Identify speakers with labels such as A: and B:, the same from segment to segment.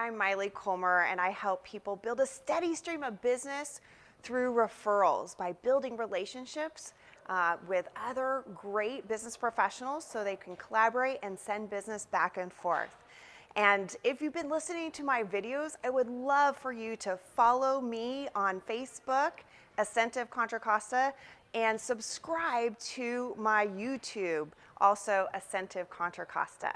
A: I'm Maile Collmer, and I help people build a steady stream of business through referrals by building relationships with other great business professionals so they can collaborate and send business back and forth. And if you've been listening to my videos, I would love for you to follow me on Facebook, Asentiv Contra Costa, and subscribe to my YouTube, also Asentiv Contra Costa.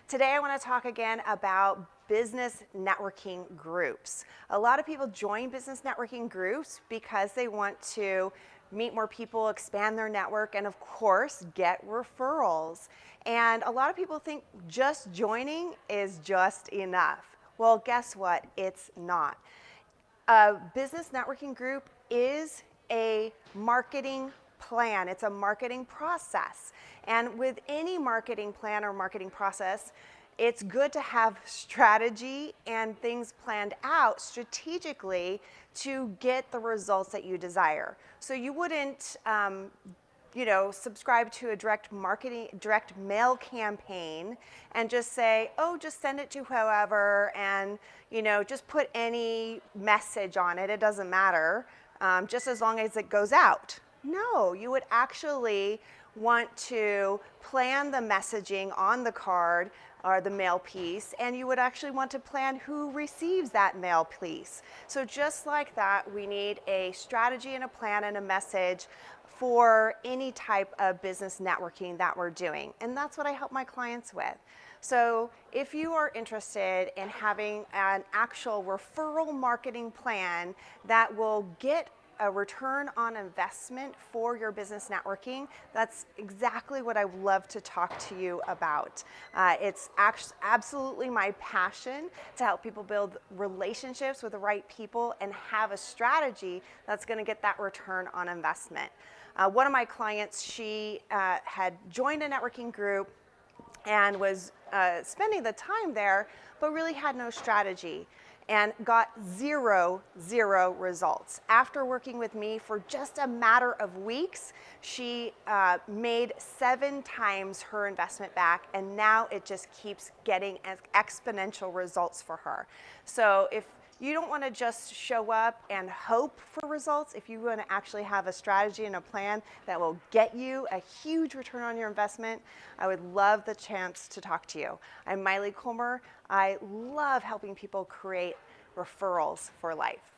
A: Today I want to talk again about business networking groups. A lot of people join business networking groups because they want to meet more people, expand their network, and of course, get referrals. And a lot of people think just joining is just enough. Well, guess what? It's not. A business networking group is a marketing plan. It's a marketing process. And with any marketing plan or marketing process, it's good to have strategy and things planned out strategically to get the results that you desire. So you wouldn't subscribe to a direct mail campaign and just say, oh, just send it to whoever and, just put any message on it. It doesn't matter, just as long as it goes out. No, you would actually want to plan the messaging on the card or the mail piece, and you would actually want to plan who receives that mail piece. So just like that, we need a strategy and a plan and a message for any type of business networking that we're doing. And that's what I help my clients with. So if you are interested in having an actual referral marketing plan that will get a return on investment for your business networking, that's exactly what I would love to talk to you about. It's absolutely my passion to help people build relationships with the right people and have a strategy that's going to get that return on investment. One of my clients, she had joined a networking group and was spending the time there, but really had no strategy and got zero results. After working with me for just a matter of weeks, she made 7 times her investment back, and now it just keeps getting exponential results for her. So if you don't want to just show up and hope for results, if you want to actually have a strategy and a plan that will get you a huge return on your investment, I would love the chance to talk to you. I'm Maile Collmer. I love helping people create referrals for life.